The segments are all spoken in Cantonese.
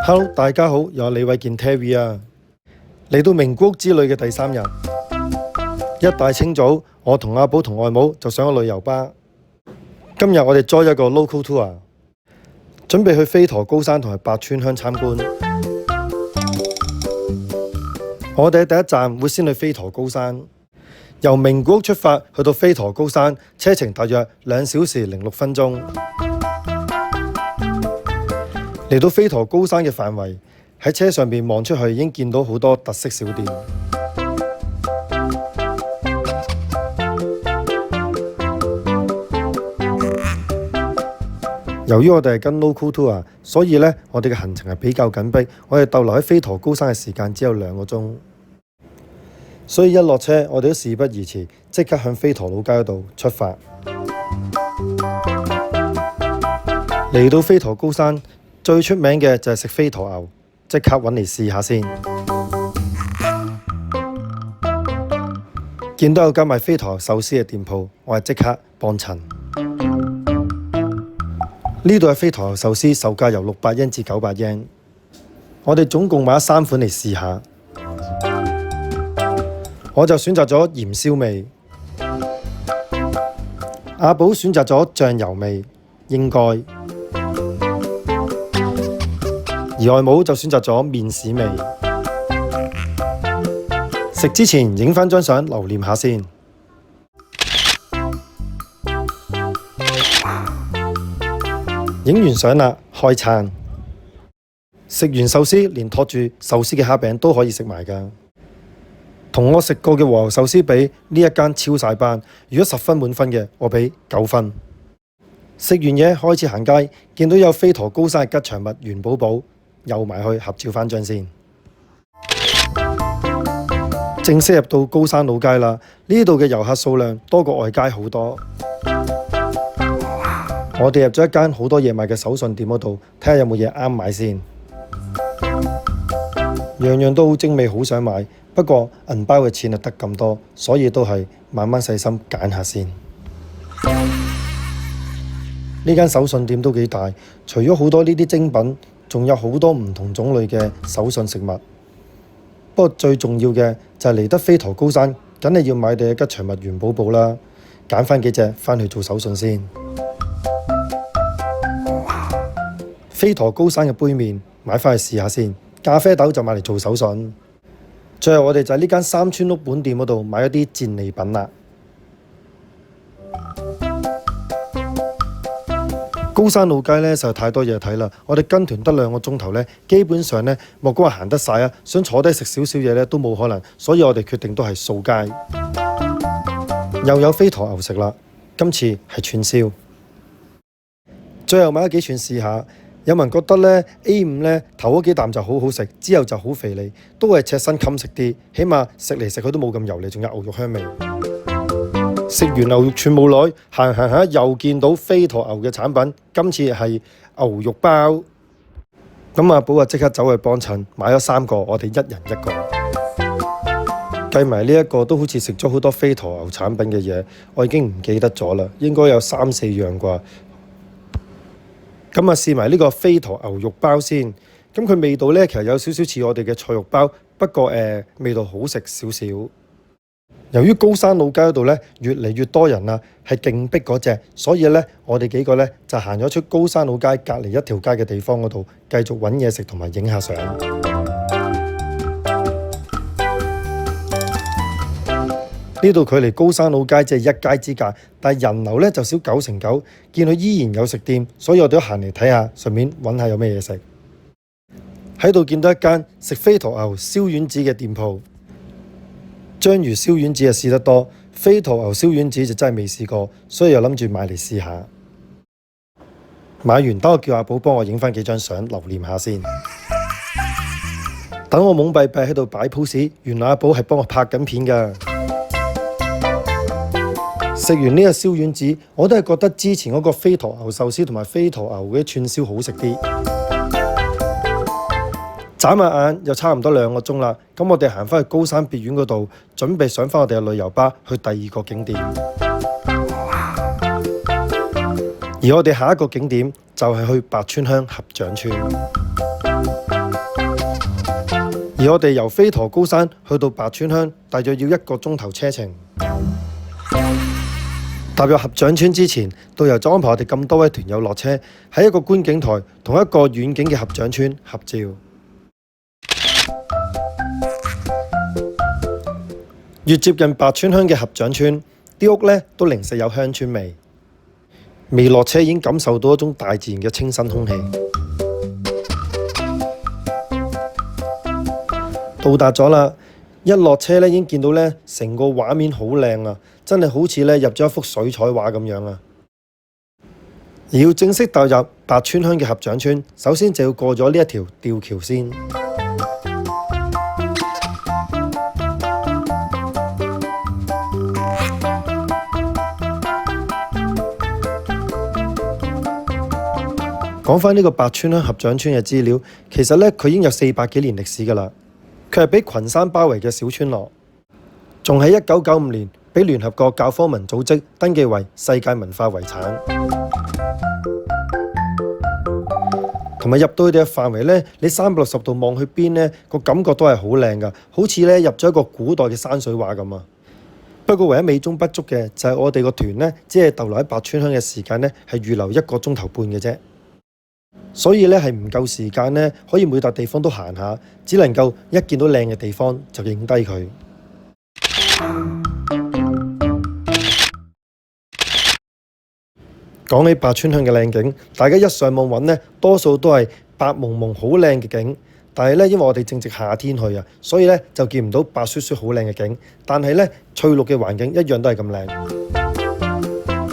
Hello， 大家好，又係李偉健 Terry 啊！嚟到名古屋之旅嘅第3日，一大清早，我同阿寶同外母就上咗旅遊巴。今日我哋 join 一個 local tour， 準備去飛驒高山同埋白川鄉參觀。我哋喺第一站會先去飛驒高山，由名古屋出發去到飛驒高山，車程大約2小時06分鐘。嚟到飛驒高山嘅範圍，喺車上邊望出去已經見到好多特色小店。由於我哋係跟 local tour， 所以呢，我哋嘅行程係比較緊迫。我哋逗留喺飛驒高山嘅時間只有2個鐘，所以一落車我哋都事不宜遲，即刻向飛驒老街嗰度出發。嚟到飛驒高山，最出名嘅就係食飛驒牛，即刻揾嚟試下先。見到有間賣飛驒壽司嘅店鋪，我係即刻幫襯。呢度嘅飛驒壽司售價由600yen至900yen，我哋總共買咗3款嚟試下。我就選擇咗鹽燒味，阿寶選擇咗醬油味，應該。而外母就選擇咗麵豉味。食之前影返張相留念下先。影完相啦，開餐。食完壽司，連托住壽司嘅蝦餅都可以食埋㗎。同我食過嘅和牛壽司比，呢一間超晒班。如果10分滿分嘅，我俾9分。食完嘢開始行街，見到有飛驒高山嘅吉祥物元寶寶，又埋去合照返張先。正式入到高山老街啦，呢度嘅遊客數量多過外街好多。我哋入咗一間好多嘢賣嘅手信店嗰度，睇下有冇嘢啱買先。樣樣都好精美，好想買，不過銀包嘅錢就得咁多，所以都係慢慢細心揀下先。呢間手信店都幾大，除咗好多呢啲精品，仲有好多唔同種類嘅手信食物。不過最重要嘅就係嚟得飛驒高山，梗係要買哋嘅吉祥物元寶寶啦。揀返幾隻返去做手信先。飛驒高山嘅杯麵買返去試下先，咖啡豆就買嚟做手信。最後我哋就喺呢間三川屋本店嗰度買一啲戰利品啦。高山老街呢實在太多嘢睇啦，我哋跟團得2個鐘頭呢，基本上呢莫講話行得晒啊，想坐低食少少嘢呢都冇可能，所以我哋決定都係掃街。又有飛驒牛食啦，今次係串燒。最後買咗幾串試下。有人覺得呢 A5 呢頭嗰幾啖就好好食，之後就好肥膩，都係赤身襟食啲，起碼食嚟食去都冇咁油膩，仲有牛肉香味。食完牛肉串冇耐，行下又見到飛驒牛嘅產品，今次係牛肉包。咁阿寶啊即刻走去幫襯，買咗3個，我哋1人1個。計埋呢一個都好似食咗好多飛驒牛產品嘅嘢，我已經唔記得咗啦，應該有3、4樣啩。咁啊，試埋呢個飛驒牛肉包先。咁佢味道呢，其實有少少似我哋嘅菜肉包，不過味道好食少少。由於高山老街嗰度呢，越嚟越多人啦，係勁逼嗰隻，所以呢，我哋幾個呢，就行咗出高山老街隔離一條街嘅地方嗰度，繼續揾嘢食同埋影下相。呢度距離高山老街只係一街之隔，但係人流呢就少9成9，見佢依然有食店，所以我哋都行嚟睇下，順便揾下有咩嘢食。喺度見到一間食飛驒牛燒丸子嘅店鋪，章魚燒丸子就試得多，飛驒牛燒丸子就真係未試過，所以又諗住買嚟試下。買完等我叫阿寶幫我影返幾張相留念下先。等我懵閉閉喺度擺 pose， 原來阿寶係幫我拍緊片㗎。食完呢個燒丸子，我都係覺得之前嗰個飛驒牛壽司同埋飛驒牛嘅串燒好食啲。眨下眼又差唔多2個鐘啦，咁我哋行返去高山別院嗰度，準備上返我哋嘅旅遊巴去第2個景點。而我哋下一個景點就係去白川鄉合掌村。而我哋由飛陀高山去到白川鄉，大約要1個鐘頭車程。踏入合掌村之前，導遊就安排我哋咁多位團友落車，喺一個觀景台同一個遠景嘅合掌村合照。越接近白川鄉嘅合掌村，啲屋呢都零舍有鄉村味。未落車已經感受到一種大自然嘅清新空氣。到達咗啦，一落車呢已經見到呢成個畫面好靚啊！真係好似呢入咗一幅水彩畫咁樣啊！而要正式踏入白川鄉嘅合掌村，首先就要過咗呢一條吊橋先。講返呢個白川鄉合掌村嘅資料，其實呢，佢已經有400幾年歷史㗎啦。佢係俾群山包圍嘅小村落，仲喺1995年俾聯合國教科文組織登記為世界文化遺產。同埋入到佢哋嘅範圍呢，你360度望去邊呢，個感覺都係好靚㗎，好似呢入咗一個古代嘅山水畫咁啊！不過唯一美中不足嘅就係我哋個團呢，只係逗留喺白川鄉嘅時間呢，係預留1個鐘頭半嘅啫。所以咧係唔夠時間咧，可以每笪地方都行下，只能夠一見到靚嘅地方就影低佢。講起白川鄉嘅靚景，大家一上網揾呢，多數都係白蒙蒙好靚嘅景。但係咧，因為我哋正值夏天去啊，所以咧就見唔到白雪雪好靚嘅景。但係咧，翠綠嘅環境一樣都係咁靚。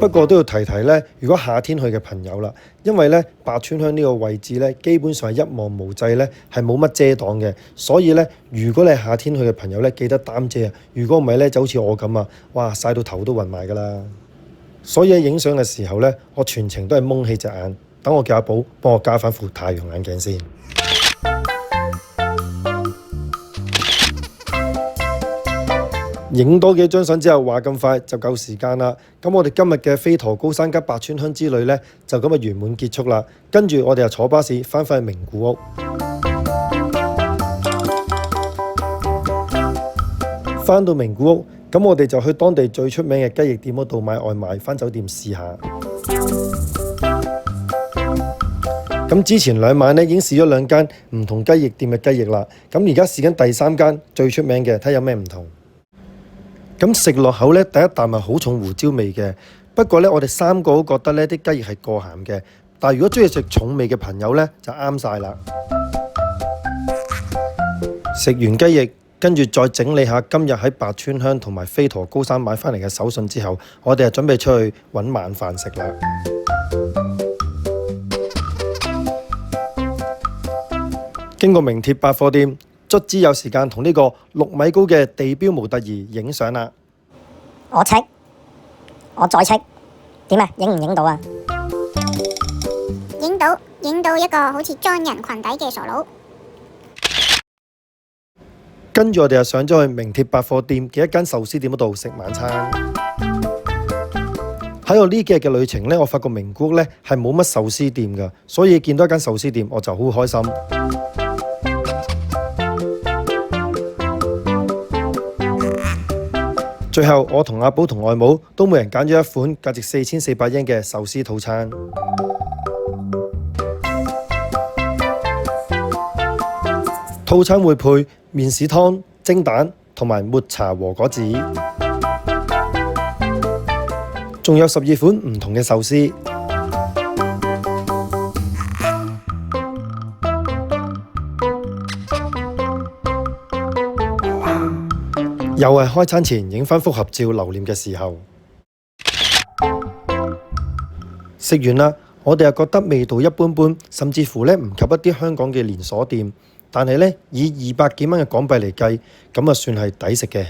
不過都要提提咧，如果夏天去嘅朋友啦，因為咧白川鄉呢個位置咧，基本上係一望無際咧，係冇乜遮擋嘅，所以咧，如果你係夏天去嘅朋友咧，記得擔遮啊！如果唔係咧，就好似我咁啊，哇曬到頭都暈埋㗎啦！所以喺影相嘅時候咧，我全程都係蒙起隻眼，等我叫阿寶幫我加翻副太陽眼鏡先。影多幾張相之後，話咁快就夠時間啦。咁我哋今日嘅飛陀高山加白川鄉之旅呢，就咁啊圓滿結束啦。跟住我哋又坐巴士翻返去名古屋。翻到名古屋，咁我哋就去當地最出名嘅雞翼店嗰度買外賣，翻酒店試下。咁之前2晚呢已經試咗2間唔同雞翼店嘅雞翼啦。咁而家試緊第3間最出名嘅，睇下有咩唔同。咁食落口咧，第一啖係好重胡椒味嘅。不過咧，我哋3個都覺得呢啲雞翼係過鹹嘅。但係如果中意食重味嘅朋友咧，就啱晒啦。食完雞翼，跟住再整理下今日喺白川鄉同埋飛陀高山買翻嚟嘅手信之後，我哋就準備出去揾晚飯食啦。經過名鐵百貨店，卒之有時間同呢個6米高嘅地標模特兒影相啦！我戚，我再戚，點啊？影唔影到啊？影到一個好似裝人裙底嘅傻佬。跟住我哋又上咗去名鐵百貨店嘅一間壽司店嗰度食晚餐。喺我呢幾日嘅旅程呢，我發覺名古屋呢係冇乜壽司店㗎，所以見到一間壽司店我就好開心。最後，我同阿寶同外母都每人揀咗一款價值4400yen嘅壽司套餐。套餐會配麵豉湯、蒸蛋同埋抹茶和果子，仲有12款唔同嘅壽司。又係開餐前影返幅合照留念嘅時候，食完啦，我哋又覺得味道一般般，甚至乎呢唔及一啲香港嘅連鎖店，但係呢，以200幾蚊嘅港幣嚟計，咁啊算係抵食嘅。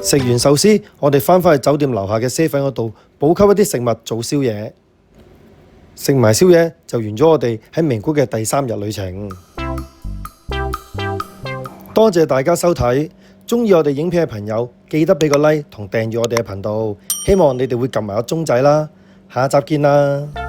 食完壽司，我哋返去酒店樓下嘅 7-Eleven 嗰度補給一啲食物做宵夜，食埋宵夜就完咗我哋喺名古屋嘅第3日旅程。多謝大家收睇，鍾意我哋影片嘅朋友記得俾個 like 同訂閱我哋嘅頻道，希望你哋會撳埋個鐘仔啦，下集見啦！